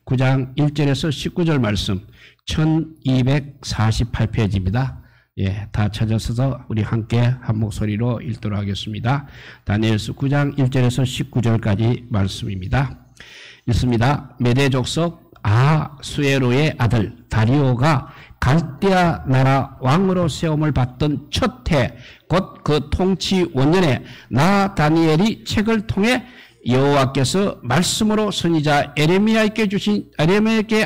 9장 1절에서 19절 말씀 1248페이지입니다. 예, 다 찾아서 우리 함께 한 목소리로 읽도록 하겠습니다. 다니엘서 9장 1절에서 19절까지 말씀입니다. 읽습니다. 메대 족속 아수에로의 아들 다리오가 갈대아 나라 왕으로 세움을 받던 첫 해, 곧 그 통치 원년에 나 다니엘이 책을 통해 여호와께서 말씀으로 선지자 에레미야에게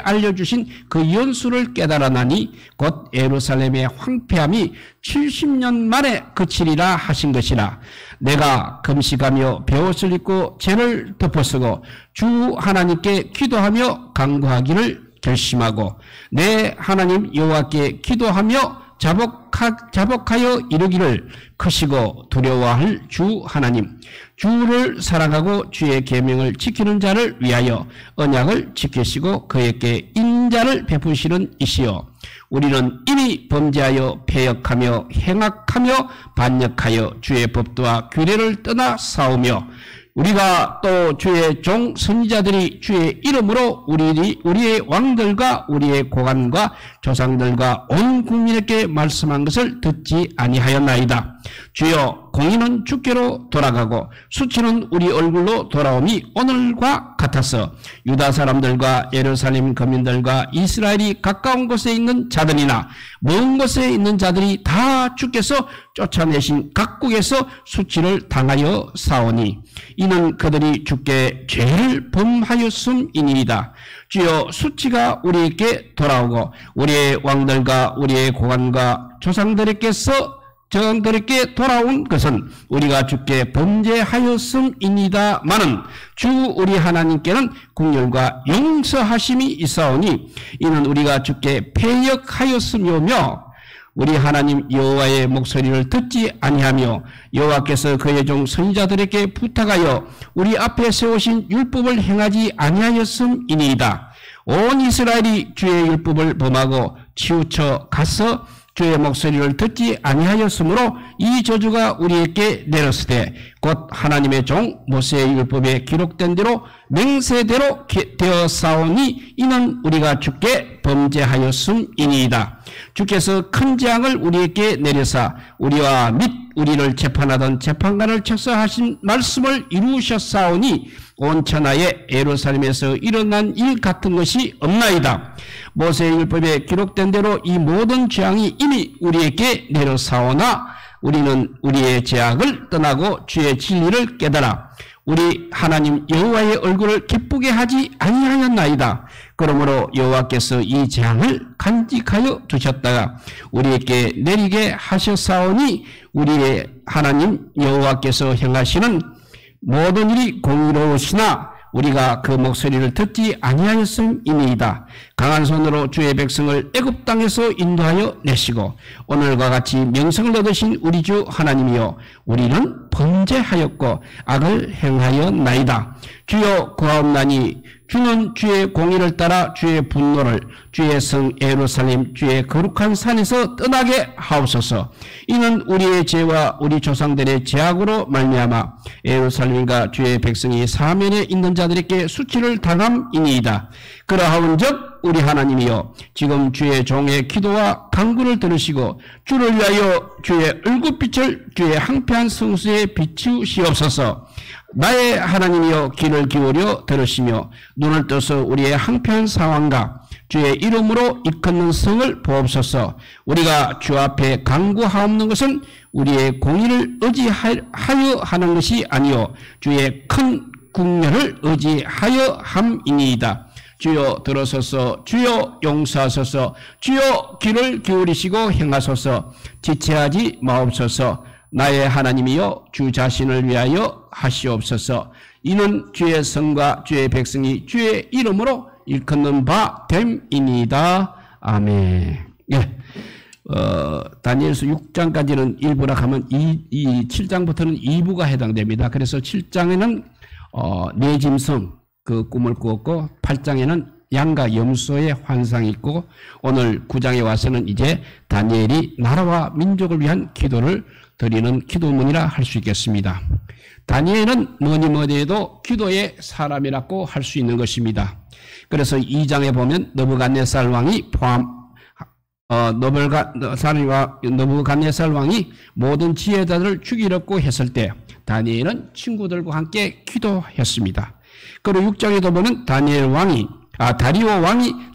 알려주신 그 연수를 깨달아나니 곧 예루살렘의 황폐함이 70년 만에 그치리라 하신 것이라. 내가 금식하며 베옷을 입고 죄를 덮어쓰고 주 하나님께 기도하며 간구하기를 결심하고 내 하나님 여호와께 기도하며 자복하여 이르기를 크시고 두려워할 주 하나님, 주를 사랑하고 주의 계명을 지키는 자를 위하여 언약을 지키시고 그에게 인자를 베푸시는 이시여. 우리는 이미 범죄하여 패역하며 행악하며 반역하여 주의 법도와 규례를 떠나 싸우며 우리가 또 주의 종 선지자들이 주의 이름으로 우리의 왕들과 우리의 고관과 조상들과 온 국민에게 말씀한 것을 듣지 아니하였나이다. 주여, 공의는 주께로 돌아가고 수치는 우리 얼굴로 돌아옴이 오늘과 같아서 유다 사람들과 예루살렘 거민들과 이스라엘이 가까운 곳에 있는 자들이나 먼 곳에 있는 자들이 다 주께서 쫓아내신 각국에서 수치를 당하여 싸우니 이는 그들이 주께 죄를 범하였음이니이다. 주여, 수치가 우리에게 돌아오고 우리의 왕들과 우리의 고관과 조상들에게 돌아온 것은 우리가 주께 범죄하였음이니다마는 주 우리 하나님께는 긍휼과 용서하심이 있사오니 이는 우리가 주께 패역하였으며며 우리 하나님 여호와의 목소리를 듣지 아니하며 여호와께서 그의 종 선지자들에게 부탁하여 우리 앞에 세우신 율법을 행하지 아니하였음이니이다. 온 이스라엘이 주의 율법을 범하고 치우쳐 가서 주의 목소리를 듣지 아니하였으므로 이 저주가 우리에게 내렸으되 곧 하나님의 종 모세의 율법에 기록된 대로 맹세대로 되어 싸우니 이는 우리가 주께 범죄하였음이니이다. 주께서 큰 재앙을 우리에게 내려사 우리와 및 우리를 재판하던 재판관을 책사하신 말씀을 이루셨사오니 온 천하에 예루살렘에서 일어난 일 같은 것이 없나이다. 모세의 율법에 기록된 대로 이 모든 재앙이 이미 우리에게 내려사오나 우리는 우리의 죄악을 떠나고 주의 진리를 깨달아 우리 하나님 여호와의 얼굴을 기쁘게 하지 아니하였나이다. 그러므로 여호와께서 이 재앙을 간직하여 두셨다가 우리에게 내리게 하셨사오니 우리의 하나님 여호와께서 행하시는 모든 일이 공의로우시나 우리가 그 목소리를 듣지 아니하였음이니이다. 강한 손으로 주의 백성을 애굽 땅에서 인도하여 내시고 오늘과 같이 명성을 얻으신 우리 주 하나님이여, 우리는 범죄하였고 악을 행하였나이다. 주여 구하옵나니 주는 주의 공의를 따라 주의 분노를 주의 성 예루살렘 주의 거룩한 산에서 떠나게 하옵소서. 이는 우리의 죄와 우리 조상들의 죄악으로 말미암아 예루살렘과 주의 백성이 사면에 있는 자들에게 수치를 당함이니이다. 그러하온즉 우리 하나님이여, 지금 주의 종의 기도와 간구를 들으시고 주를 위하여 주의 얼굴빛을 주의 황폐한 성수에 비추시옵소서. 나의 하나님이여, 귀를 기울여 들으시며 눈을 떠서 우리의 황폐한 상황과 주의 이름으로 일컫는 성을 보옵소서. 우리가 주 앞에 간구하옵는 것은 우리의 공의를 의지하여 하는 것이 아니요 주의 큰 국렬을 의지하여 함이니이다. 주여 들어서서, 주여 용서하소서, 주여 귀를 기울이시고 행하소서. 지체하지 마옵소서. 나의 하나님이여, 주 자신을 위하여 하시옵소서. 이는 주의 성과 주의 백성이 주의 이름으로 일컫는 바 됨이니이다. 아멘. 예. 다니엘서 6장까지는 일부라 하면 이 7장부터는 2부가 해당됩니다. 그래서 7장에는 네 짐승 그 꿈을 꾸었고, 8장에는 양과 염소의 환상이 있고, 오늘 9장에 와서는 이제 다니엘이 나라와 민족을 위한 기도를 드리는 기도문이라 할 수 있겠습니다. 다니엘은 뭐니 해도 기도의 사람이라고 할 수 있는 것입니다. 그래서 2장에 보면 느부갓네살 왕이 느부갓네살 왕이 모든 지혜자들을 죽이려고 했을 때 다니엘은 친구들과 함께 기도했습니다. 그리고 6장에도 보면 다리오 왕이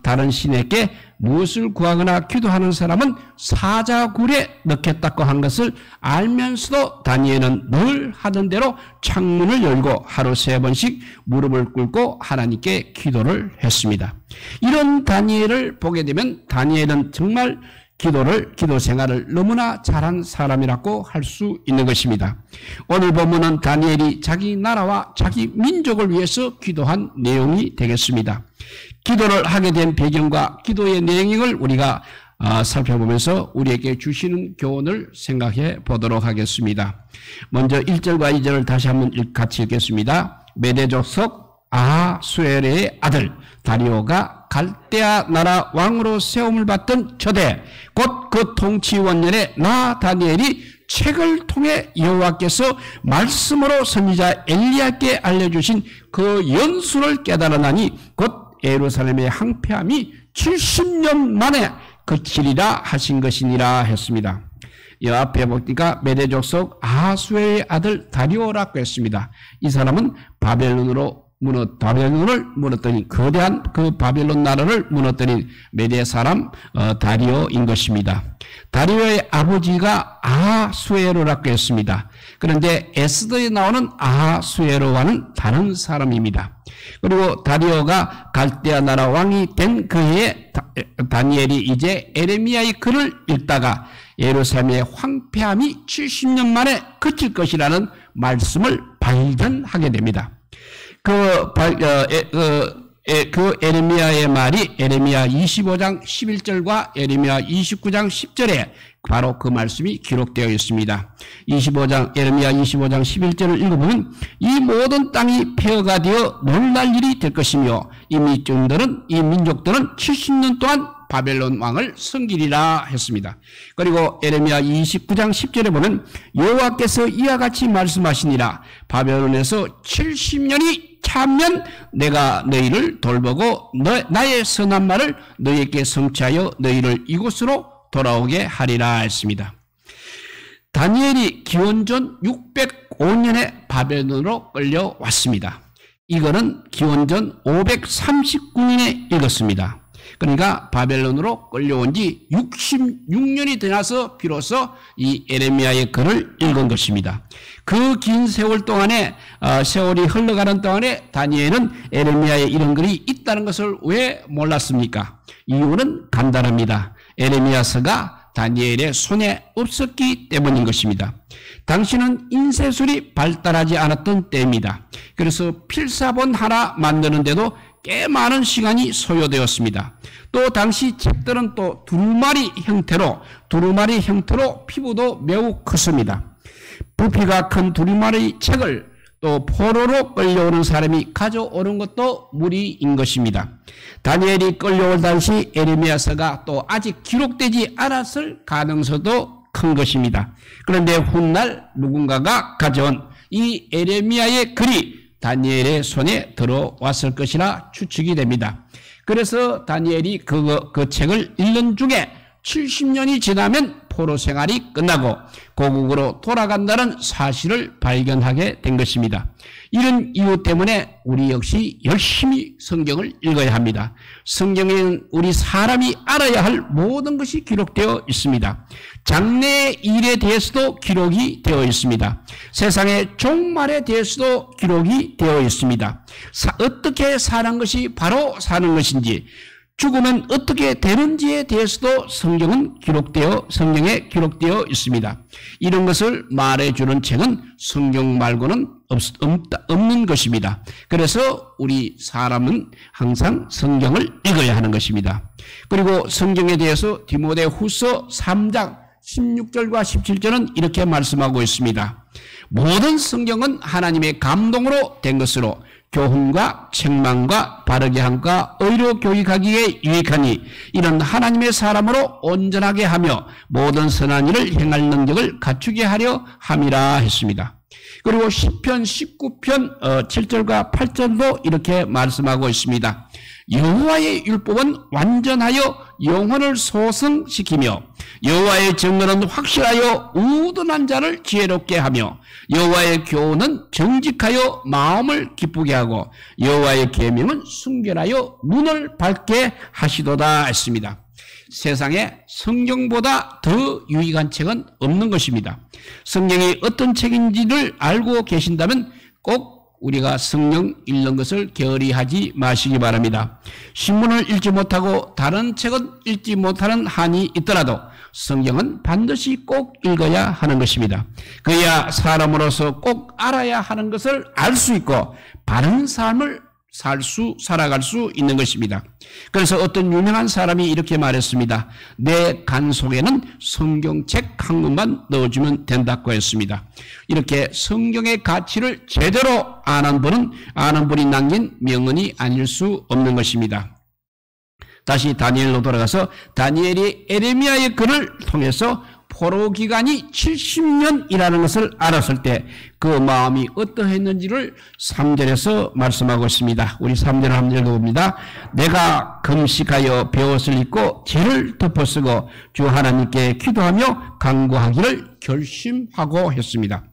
다른 신에게 무엇을 구하거나 기도하는 사람은 사자굴에 넣겠다고 한 것을 알면서도 다니엘은 늘 하던 대로 창문을 열고 하루 3번씩 무릎을 꿇고 하나님께 기도를 했습니다. 이런 다니엘을 보게 되면 다니엘은 정말 기도 생활을 너무나 잘한 사람이라고 할 수 있는 것입니다. 오늘 본문은 다니엘이 자기 나라와 자기 민족을 위해서 기도한 내용이 되겠습니다. 기도를 하게 된 배경과 기도의 내용을 우리가 살펴보면서 우리에게 주시는 교훈을 생각해 보도록 하겠습니다. 먼저 1절과 2절을 다시 한번 같이 읽겠습니다. 메대 족속 아하수에르의 아들 다리오가 갈대아 나라 왕으로 세움을 받던 저대 곧 그 통치 원년에 나 다니엘이 책을 통해 여호와께서 말씀으로 선지자 엘리야께 알려주신 그 연수를 깨달아나니 곧 예루살렘의 항폐함이 70년 만에 그치리라 하신 것이니라 했습니다. 이 앞에 보니까 메대 족속 아하수에의 아들 다리오라고 했습니다. 이 사람은 바벨론을 무너뜨린 거대한 그 바벨론 나라를 무너뜨린 메대 사람 다리오인 것입니다. 다리오의 아버지가 아하수에로라고 했습니다. 그런데 에스더에 나오는 아하수에로와는 다른 사람입니다. 그리고 다리오가 갈대아 나라 왕이 된 그해에 다니엘이 이제 에레미야의 글을 읽다가 예루살렘의 황폐함이 70년 만에 그칠 것이라는 말씀을 발견하게 됩니다. 그 에레미야의 말이 에레미야 25장 11절과 에레미야 29장 10절에 바로 그 말씀이 기록되어 있습니다. 에레미야 25장 11절을 읽어보면 이 모든 땅이 폐허가 되어 놀랄 일이 될 것이며 이 민족들은 70년 동안 바벨론 왕을 섬기리라 했습니다. 그리고 에레미야 29장 10절에 보면 여호와께서 이와 같이 말씀하시니라 바벨론에서 70년이 차면 내가 너희를 돌보고 나의 선한 말을 너희에게 성취하여 너희를 이곳으로 돌아오게 하리라 했습니다. 다니엘이 기원전 605년에 바벨론으로 끌려왔습니다. 이거는 기원전 539년에 읽었습니다. 그러니까 바벨론으로 끌려온 지 66년이 지나서 비로소 이 에레미야의 글을 읽은 것입니다. 그 긴 세월 동안에 세월이 흘러가는 동안에 다니엘은 에레미야의 이런 글이 있다는 것을 왜 몰랐습니까? 이유는 간단합니다. 에레미야서가 다니엘의 손에 없었기 때문인 것입니다. 당시는 인쇄술이 발달하지 않았던 때입니다. 그래서 필사본 하나 만드는데도 꽤 많은 시간이 소요되었습니다. 또 당시 책들은 또 두루마리 형태로 피부도 매우 컸습니다. 부피가 큰 두루마리 책을 또 포로로 끌려오는 사람이 가져오는 것도 무리인 것입니다. 다니엘이 끌려올 당시 에레미야서가 또 아직 기록되지 않았을 가능성도 큰 것입니다. 그런데 훗날 누군가가 가져온 이 에레미야의 글이 다니엘의 손에 들어왔을 것이라 추측이 됩니다. 그래서 다니엘이 그 책을 읽는 중에 70년이 지나면 포로 생활이 끝나고 고국으로 돌아간다는 사실을 발견하게 된 것입니다. 이런 이유 때문에 우리 역시 열심히 성경을 읽어야 합니다. 성경에는 우리 사람이 알아야 할 모든 것이 기록되어 있습니다. 장래의 일에 대해서도 기록이 되어 있습니다. 세상의 종말에 대해서도 기록이 되어 있습니다. 어떻게 사는 것이 바로 사는 것인지, 죽으면 어떻게 되는지에 대해서도 성경에 기록되어 있습니다. 이런 것을 말해주는 책은 성경 말고는 없는 것입니다. 그래서 우리 사람은 항상 성경을 읽어야 하는 것입니다. 그리고 성경에 대해서 디모데후서 3장 16절과 17절은 이렇게 말씀하고 있습니다. 모든 성경은 하나님의 감동으로 된 것으로 교훈과 책망과 바르게 함과 의로 교육하기에 유익하니 이런 하나님의 사람으로 온전하게 하며 모든 선한 일을 행할 능력을 갖추게 하려 함이라 했습니다. 그리고 시편 19편 7절과 8절도 이렇게 말씀하고 있습니다. 여호와의 율법은 완전하여 영혼을 소성시키며 여호와의 증거는 확실하여 우둔한 자를 지혜롭게 하며 여호와의 교훈은 정직하여 마음을 기쁘게 하고 여호와의 계명은 순결하여 눈을 밝게 하시도다 했습니다. 세상에 성경보다 더 유익한 책은 없는 것입니다. 성경이 어떤 책인지를 알고 계신다면 꼭 우리가 성경 읽는 것을 게으리하지 마시기 바랍니다. 신문을 읽지 못하고 다른 책은 읽지 못하는 한이 있더라도 성경은 반드시 꼭 읽어야 하는 것입니다. 그래야 사람으로서 꼭 알아야 하는 것을 알 수 있고 바른 삶을 살아갈 수 있는 것입니다. 그래서 어떤 유명한 사람이 이렇게 말했습니다. 내 간 속에는 성경책 한 권만 넣어주면 된다고 했습니다. 이렇게 성경의 가치를 제대로 아는 분이 남긴 명언이 아닐 수 없는 것입니다. 다시 다니엘로 돌아가서 다니엘이 에레미야의 글을 통해서 포로 기간이 70년이라는 것을 알았을 때 그 마음이 어떠했는지를 3절에서 말씀하고 있습니다. 우리 3절 한 절 봅니다. 내가 금식하여 베옷을 입고 죄를 덮어쓰고 주 하나님께 기도하며 간구하기를 결심하고 했습니다.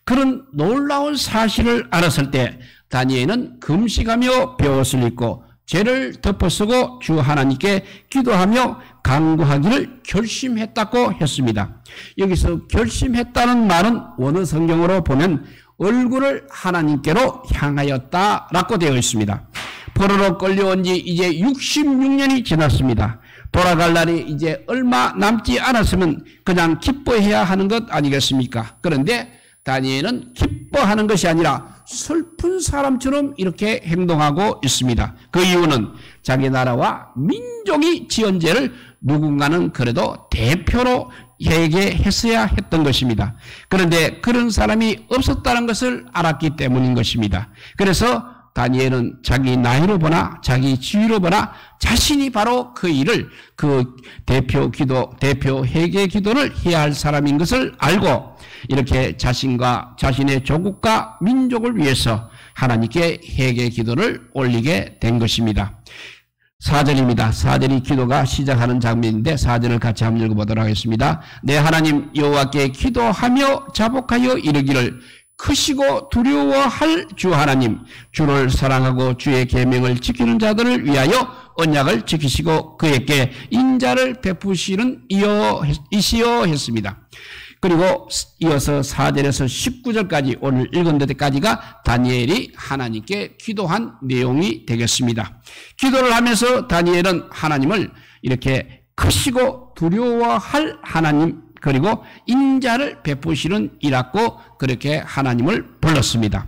그런 놀라운 사실을 알았을 때 다니엘은 금식하며 베옷을 입고 죄를 덮어쓰고 주 하나님께 기도하며 간구하기를 결심했다고 했습니다. 여기서 결심했다는 말은 원어 성경으로 보면 얼굴을 하나님께로 향하였다라고 되어 있습니다. 포로로 끌려온 지 이제 66년이 지났습니다. 돌아갈 날이 이제 얼마 남지 않았으면 그냥 기뻐해야 하는 것 아니겠습니까? 그런데 다니엘은 기뻐하는 것이 아니라 슬픈 사람처럼 이렇게 행동하고 있습니다. 그 이유는 자기 나라와 민족이 지은 죄를 누군가는 그래도 대표로 회개했어야 했던 것입니다. 그런데 그런 사람이 없었다는 것을 알았기 때문인 것입니다. 그래서 다니엘은 자기 나이로 보나 자기 지위로 보나 자신이 바로 그 일을 그 대표 회개 기도를 해야 할 사람인 것을 알고 이렇게 자신의 조국과 민족을 위해서 하나님께 회개 기도를 올리게 된 것입니다. 4절입니다. 4절이 기도가 시작하는 장면인데 4절을 같이 한번 읽어보도록 하겠습니다. 내 하나님 여호와께 기도하며 자복하여 이르기를 크시고 두려워할 주 하나님, 주를 사랑하고 주의 계명을 지키는 자들을 위하여 언약을 지키시고 그에게 인자를 베푸시는 이시여 했습니다. 그리고 이어서 4절에서 19절까지 오늘 읽은 데까지가 다니엘이 하나님께 기도한 내용이 되겠습니다. 기도를 하면서 다니엘은 하나님을 이렇게 크시고 두려워할 하나님 그리고 인자를 베푸시는 이라고 그렇게 하나님을 불렀습니다.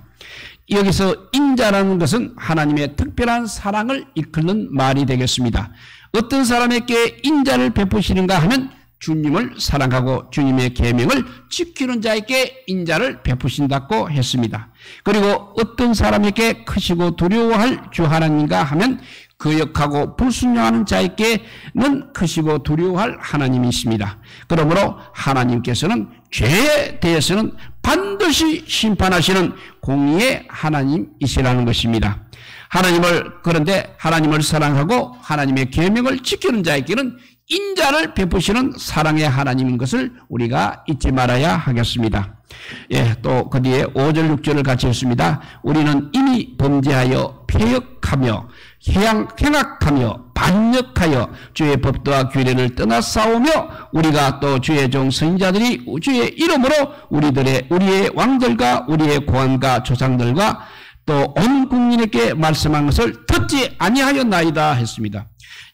여기서 인자라는 것은 하나님의 특별한 사랑을 이끄는 말이 되겠습니다. 어떤 사람에게 인자를 베푸시는가 하면 주님을 사랑하고 주님의 계명을 지키는 자에게 인자를 베푸신다고 했습니다. 그리고 어떤 사람에게 크시고 두려워할 주 하나님인가 하면 거역하고 불순종하는 자에게는 크시고 두려워할 하나님이십니다. 그러므로 하나님께서는 죄에 대해서는 반드시 심판하시는 공의의 하나님이시라는 것입니다. 그런데 하나님을 사랑하고 하나님의 계명을 지키는 자에게는 인자를 베푸시는 사랑의 하나님인 것을 우리가 잊지 말아야 하겠습니다. 또 그 뒤에 5절 6절을 같이 했습니다. 우리는 이미 범죄하여 폐역하며 행악하며 반역하여 주의 법도와 규례를 떠나 싸우며 우리가 또 주의 종 선지자들이 주의 이름으로 우리의 왕들과 우리의 고관과 조상들과 또 온 국민에게 말씀한 것을 듣지 아니하였나이다 했습니다.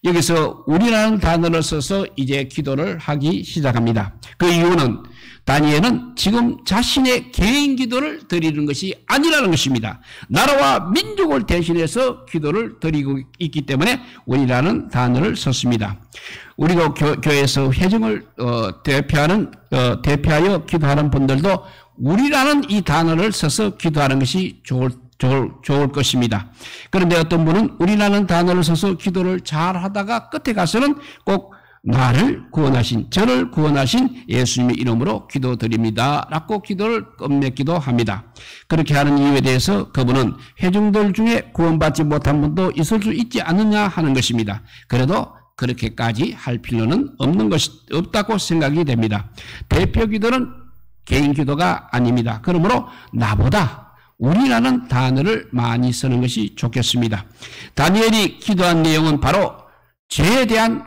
여기서 우리라는 단어를 써서 이제 기도를 하기 시작합니다. 그 이유는 다니엘은 지금 자신의 개인 기도를 드리는 것이 아니라는 것입니다. 나라와 민족을 대신해서 기도를 드리고 있기 때문에 우리라는 단어를 썼습니다. 우리가 교회에서 회중을 대표하여 기도하는 분들도 우리라는 이 단어를 써서 기도하는 것이 좋을 것입니다. 그런데 어떤 분은 우리라는 단어를 써서 기도를 잘 하다가 끝에 가서는 꼭 나를 구원하신, 저를 구원하신 예수님의 이름으로 기도드립니다 라고 기도를 끝맺기도 합니다. 그렇게 하는 이유에 대해서 그분은 회중들 중에 구원받지 못한 분도 있을 수 있지 않느냐 하는 것입니다. 그래도 그렇게까지 할 필요는 없다고 생각이 됩니다. 대표 기도는 개인 기도가 아닙니다. 그러므로 나보다 우리라는 단어를 많이 쓰는 것이 좋겠습니다. 다니엘이 기도한 내용은 바로 죄에 대한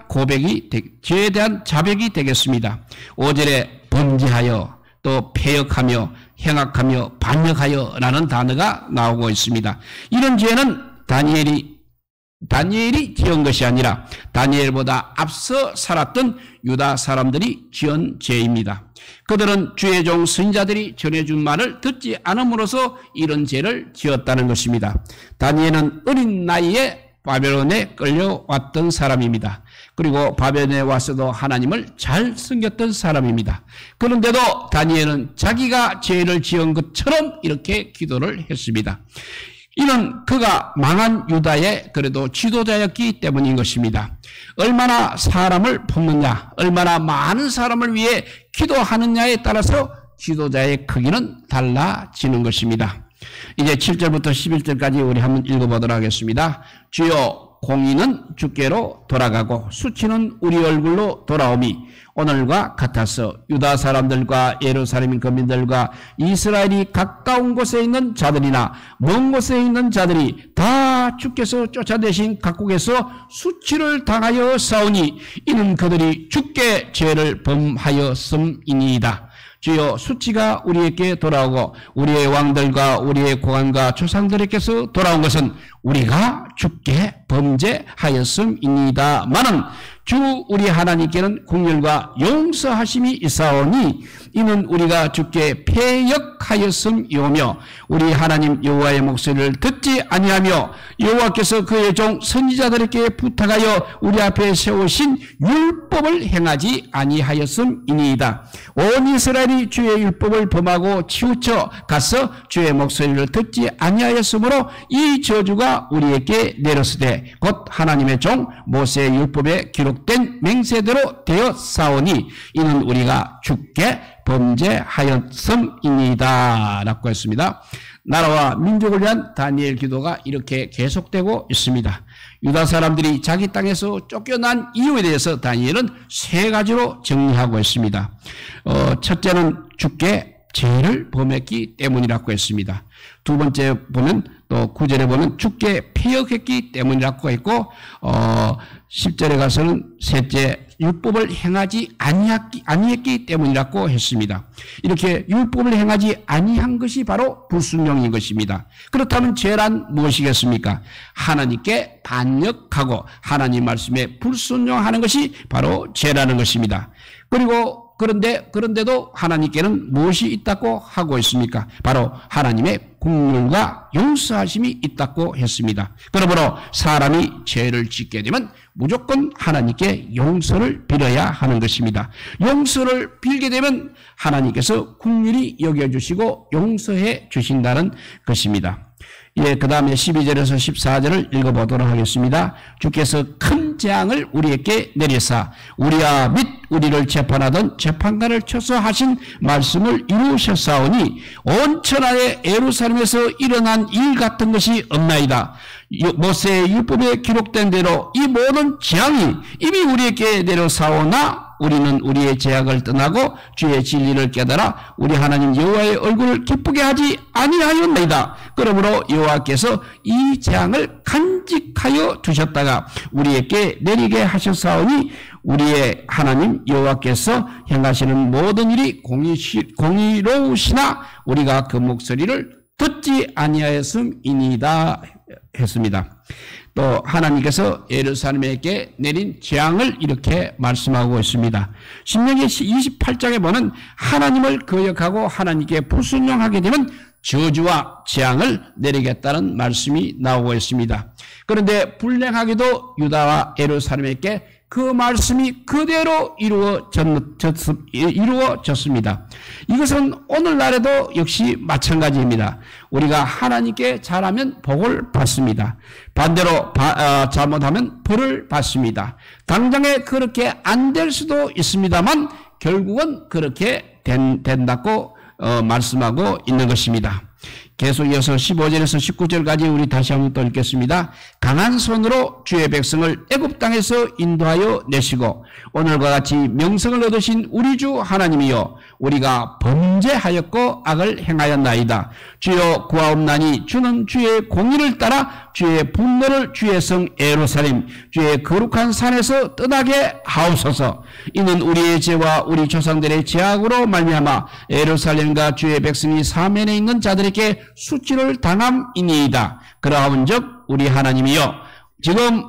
죄에 대한 자백이 되겠습니다. 5절에 범죄하여 또 패역하며 행악하며 반역하여 라는 단어가 나오고 있습니다. 이런 죄는 다니엘이 지은 것이 아니라 다니엘보다 앞서 살았던 유다 사람들이 지은 죄입니다. 그들은 주의 종 선지자들이 전해준 말을 듣지 않음으로써 이런 죄를 지었다는 것입니다. 다니엘은 어린 나이에 바벨론에 끌려왔던 사람입니다. 그리고 바벨론에 와서도 하나님을 잘 섬겼던 사람입니다. 그런데도 다니엘은 자기가 죄를 지은 것처럼 이렇게 기도를 했습니다. 이는 그가 망한 유다의 그래도 지도자였기 때문인 것입니다. 얼마나 사람을 품느냐, 얼마나 많은 사람을 위해 기도하느냐에 따라서 지도자의 크기는 달라지는 것입니다. 이제 7절부터 11절까지 우리 한번 읽어보도록 하겠습니다. 주여, 공의는 주께로 돌아가고 수치는 우리 얼굴로 돌아오미 오늘과 같아서 유다 사람들과 예루살렘 거민들과 이스라엘이 가까운 곳에 있는 자들이나 먼 곳에 있는 자들이 다 주께서 쫓아내신 각국에서 수치를 당하여 싸우니 이는 그들이 주께 죄를 범하였음이니이다. 주여, 수치가 우리에게 돌아오고 우리의 왕들과 우리의 고관과 조상들에게서 돌아온 것은 우리가 주께 범죄하였음이니이다마는 주 우리 하나님께는 긍휼과 용서하심이 있사오니 이는 우리가 주께 패역하였음이오며 우리 하나님 여호와의 목소리를 듣지 아니하며 여호와께서 그의 종 선지자들에게 부탁하여 우리 앞에 세우신 율법을 행하지 아니하였음이니이다. 온 이스라엘이 주의 율법을 범하고 치우쳐 가서 주의 목소리를 듣지 아니하였으므로 이 저주가 우리에게 내렸으되 곧 하나님의 종 모세의 율법에 기록된 맹세대로 되었사오니 이는 우리가 주께 범죄하였음이니이다 라고 했습니다. 나라와 민족을 위한 다니엘 기도가 이렇게 계속되고 있습니다. 유다 사람들이 자기 땅에서 쫓겨난 이유에 대해서 다니엘은 세 가지로 정리하고 있습니다. 첫째는 주께 죄를 범했기 때문이라고 했습니다. 두 번째 보면 또 9절에 보면 주께 패역했기 때문이라고 했고 10절에 가서는 셋째 율법을 행하지 아니했기 때문이라고 했습니다. 이렇게 율법을 행하지 아니한 것이 바로 불순종인 것입니다. 그렇다면 죄란 무엇이겠습니까? 하나님께 반역하고 하나님 말씀에 불순종하는 것이 바로 죄라는 것입니다. 그런데도 하나님께는 무엇이 있다고 하고 있습니까? 바로 하나님의 긍휼과 용서하심이 있다고 했습니다. 그러므로 사람이 죄를 짓게 되면 무조건 하나님께 용서를 빌어야 하는 것입니다. 용서를 빌게 되면 하나님께서 긍휼히 여겨주시고 용서해 주신다는 것입니다. 예, 그 다음에 12절에서 14절을 읽어보도록 하겠습니다. 주께서 큰 재앙을 우리에게 내리사 우리와 및 우리를 재판하던 재판관을 쳐서 하신 말씀을 이루셨사오니 온 천하의 예루살렘에서 일어난 일 같은 것이 없나이다. 모세의 율법에 기록된 대로 이 모든 재앙이 이미 우리에게 내려사오나 우리는 우리의 죄악을 떠나고 주의 진리를 깨달아 우리 하나님 여호와의 얼굴을 기쁘게 하지 아니하였나이다. 그러므로 여호와께서 이 재앙을 간직하여 두셨다가 우리에게 내리게 하셨사오니 우리의 하나님 여호와께서 행하시는 모든 일이 공의로우시나 우리가 그 목소리를 듣지 아니하였음이니이다 했습니다. 또 하나님께서 예루살렘에게 내린 재앙을 이렇게 말씀하고 있습니다. 신명기 28장에 보면 하나님을 거역하고 하나님께 불순종하게 되면 저주와 재앙을 내리겠다는 말씀이 나오고 있습니다. 그런데 불행하게도 유다와 예루살렘에게 그 말씀이 그대로 이루어졌습니다. 이것은 오늘날에도 역시 마찬가지입니다. 우리가 하나님께 잘하면 복을 받습니다. 반대로 잘못하면 벌을 받습니다. 당장에 그렇게 안 될 수도 있습니다만 결국은 그렇게 된다고 말씀하고 있는 것입니다. 계속 이어서 15절에서 19절까지 우리 다시 한번 또 읽겠습니다. 강한 손으로 주의 백성을 애굽 땅에서 인도하여 내시고 오늘과 같이 명성을 얻으신 우리 주 하나님이여 우리가 범죄하였고 악을 행하였나이다. 주여 구하옵나니 주는 주의 공의를 따라 주의 분노를 주의 성 예루살렘 주의 거룩한 산에서 떠나게 하옵소서. 이는 우리의 죄와 우리 조상들의 죄악으로 말미암아 예루살렘과 주의 백성이 사면에 있는 자들에게 수치를 당함이니이다. 그러하온즉 우리 하나님이여 지금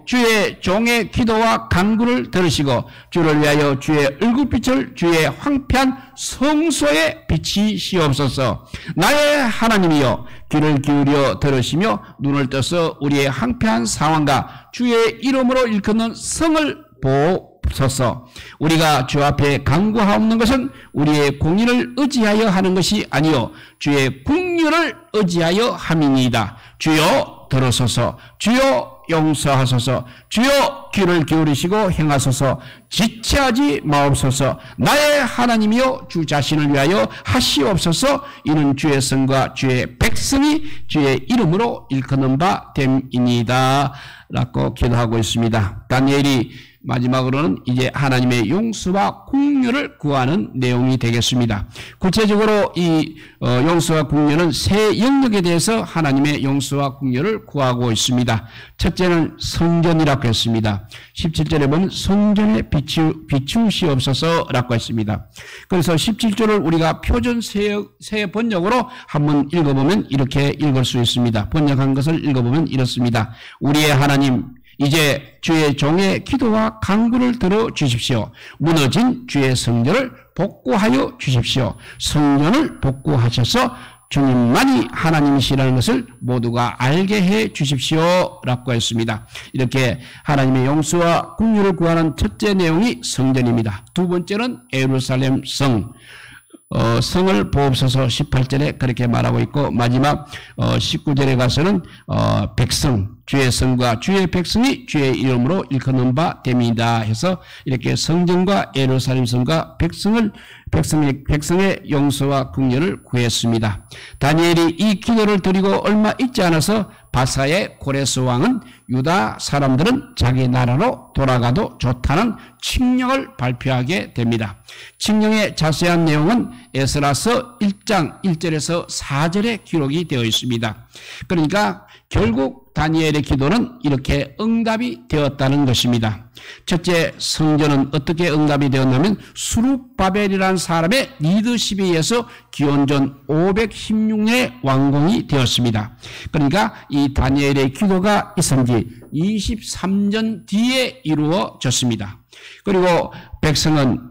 주의 종의 기도와 간구를 들으시고 주를 위하여 주의 얼굴빛을 주의 황폐한 성소에 비치시옵소서. 나의 하나님이여 귀를 기울여 들으시며 눈을 떠서 우리의 황폐한 상황과 주의 이름으로 일컫는 성을 보소서. 우리가 주 앞에 간구하옵는 것은 우리의 공의를 의지하여 하는 것이 아니요 주의 긍휼을 의지하여 함이니이다. 주여 들으소서. 주여 용서하소서. 주여 귀를 기울이시고 행하소서. 지체하지 마옵소서. 나의 하나님이여 주 자신을 위하여 하시옵소서. 이는 주의 성과 주의 백성이 주의 이름으로 일컫는 바 됨이니이다 라고 기도하고 있습니다. 다니엘이 마지막으로는 이제 하나님의 용서와 긍휼을 구하는 내용이 되겠습니다. 구체적으로 이 용서와 긍휼은 세 영역에 대해서 하나님의 용서와 긍휼을 구하고 있습니다. 첫째는 성전이라고 했습니다. 17절에 보면 성전에 비추시옵소서라고 했습니다. 그래서 17절을 우리가 표준 새 번역으로 한번 읽어보면 이렇게 읽을 수 있습니다. 번역한 것을 읽어보면 이렇습니다. 우리의 하나님 이제 주의 종의 기도와 간구를 들어주십시오. 무너진 주의 성전을 복구하여 주십시오. 성전을 복구하셔서 주님만이 하나님이시라는 것을 모두가 알게 해 주십시오 라고 했습니다. 이렇게 하나님의 용서와 긍휼을 구하는 첫째 내용이 성전입니다. 두 번째는 예루살렘 성을 보옵소서 18절에 그렇게 말하고 있고 마지막 19절에 가서는 백성 주의 성과 주의 백성이 주의 이름으로 일컫는 바 됨이다 해서 이렇게 성전과 예루살렘 성과 백성의 용서와 긍휼을 구했습니다. 다니엘이 이 기도를 드리고 얼마 있지 않아서 바사의 고레스 왕은 유다 사람들은 자기 나라로 돌아가도 좋다는 칙령을 발표하게 됩니다. 칙령의 자세한 내용은 에스라서 1장 1절에서 4절에 기록이 되어 있습니다. 그러니까 결국 다니엘의 기도는 이렇게 응답이 되었다는 것입니다. 첫째, 성전은 어떻게 응답이 되었냐면 수룹바벨이라는 사람의 리더십에 의해서 기원전 516년에 완공이 되었습니다. 그러니까 이 다니엘의 기도가 있은 지 23년 뒤에 이루어졌습니다. 그리고 백성은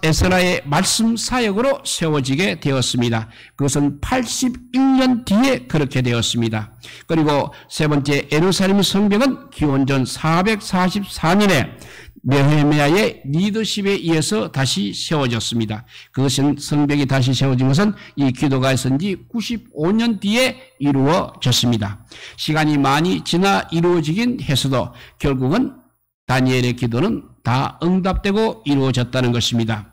에스라의 말씀 사역으로 세워지게 되었습니다. 그것은 81년 뒤에 그렇게 되었습니다. 그리고 세 번째, 예루살렘 성벽은 기원전 444년에 느헤미야의 리더십에 의해서 다시 세워졌습니다. 그것은 성벽이 다시 세워진 것은 이 기도가 있은 지 95년 뒤에 이루어졌습니다. 시간이 많이 지나 이루어지긴 했어도 결국은 다니엘의 기도는 다 응답되고 이루어졌다는 것입니다.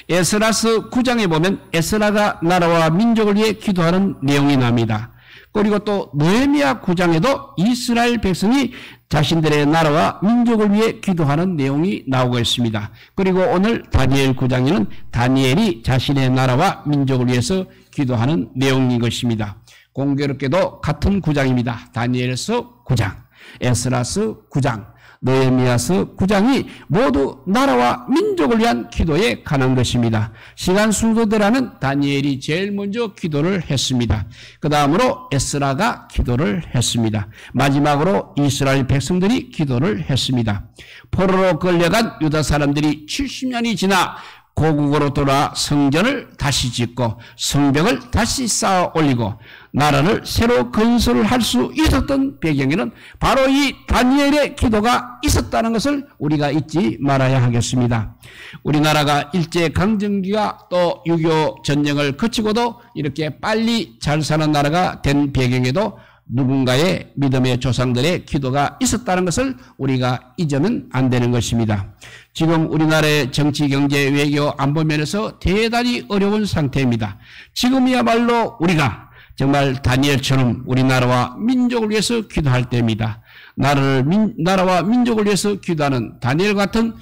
에스라서 9장에 보면 에스라가 나라와 민족을 위해 기도하는 내용이 나옵니다. 그리고 또 느헤미야 9장에도 이스라엘 백성이 자신들의 나라와 민족을 위해 기도하는 내용이 나오고 있습니다. 그리고 오늘 다니엘 9장에는 다니엘이 자신의 나라와 민족을 위해서 기도하는 내용인 것입니다. 공교롭게도 같은 9장입니다. 다니엘서 9장, 에스라서 9장, 느헤미야서 9장이 모두 나라와 민족을 위한 기도에 관한 것입니다. 시간 순서대로는 다니엘이 제일 먼저 기도를 했습니다. 그 다음으로 에스라가 기도를 했습니다. 마지막으로 이스라엘 백성들이 기도를 했습니다. 포로로 끌려간 유다 사람들이 70년이 지나 고국으로 돌아 성전을 다시 짓고 성벽을 다시 쌓아 올리고 나라를 새로 건설할 수 있었던 배경에는 바로 이 다니엘의 기도가 있었다는 것을 우리가 잊지 말아야 하겠습니다. 우리나라가 일제강점기가 또 6.25 전쟁을 거치고도 이렇게 빨리 잘 사는 나라가 된 배경에도 누군가의 믿음의 조상들의 기도가 있었다는 것을 우리가 잊으면 안 되는 것입니다. 지금 우리나라의 정치, 경제, 외교, 안보 면에서 대단히 어려운 상태입니다. 지금이야말로 우리가 정말 다니엘처럼 우리나라와 민족을 위해서 기도할 때입니다. 나라와 민족을 위해서 기도하는 다니엘 같은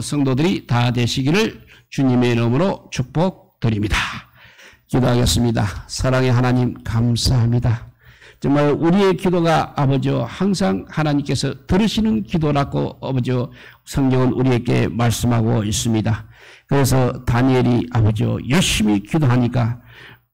성도들이 다 되시기를 주님의 이름으로 축복드립니다. 기도하겠습니다. 사랑의 하나님 감사합니다. 정말 우리의 기도가 아버지요 항상 하나님께서 들으시는 기도라고 아버지요 성경은 우리에게 말씀하고 있습니다. 그래서 다니엘이 아버지요 열심히 기도하니까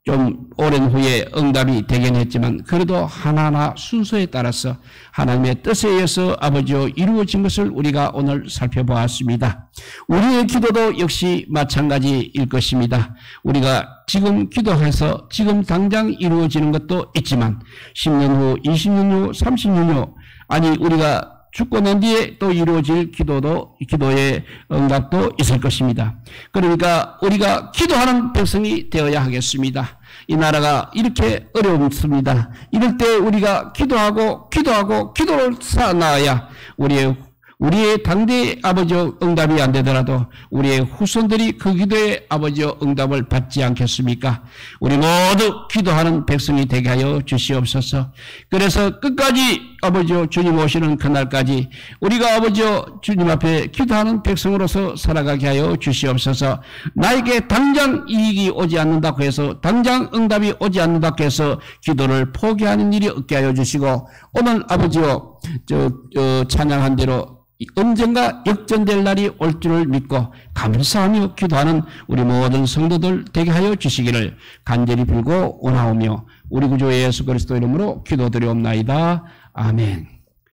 좀 오랜 후에 응답이 되긴 했지만 그래도 하나하나 순서에 따라서 하나님의 뜻에 의해서 아버지요 이루어진 것을 우리가 오늘 살펴보았습니다. 우리의 기도도 역시 마찬가지일 것입니다. 우리가 지금 기도해서 지금 당장 이루어지는 것도 있지만 10년 후, 20년 후, 30년 후 아니 우리가 죽고 난 뒤에 또 이루어질 기도의 응답도 있을 것입니다. 그러니까 우리가 기도하는 백성이 되어야 하겠습니다. 이 나라가 이렇게 어렵습니다. 이럴 때 우리가 기도를 쌓아나가야 우리의 당대의 아버지의 응답이 안 되더라도 우리의 후손들이 그 기도의 아버지의 응답을 받지 않겠습니까? 우리 모두 기도하는 백성이 되게 하여 주시옵소서. 그래서 끝까지 아버지여 주님 오시는 그날까지 우리가 아버지여 주님 앞에 기도하는 백성으로서 살아가게 하여 주시옵소서. 나에게 당장 이익이 오지 않는다고 해서 당장 응답이 오지 않는다고 해서 기도를 포기하는 일이 없게 하여 주시고 오늘 아버지여 찬양한 대로 언젠가 역전될 날이 올 줄을 믿고 감사하며 기도하는 우리 모든 성도들 되게 하여 주시기를 간절히 빌고 원하오며 우리 구주 예수 그리스도 이름으로 기도드리옵나이다. 아멘.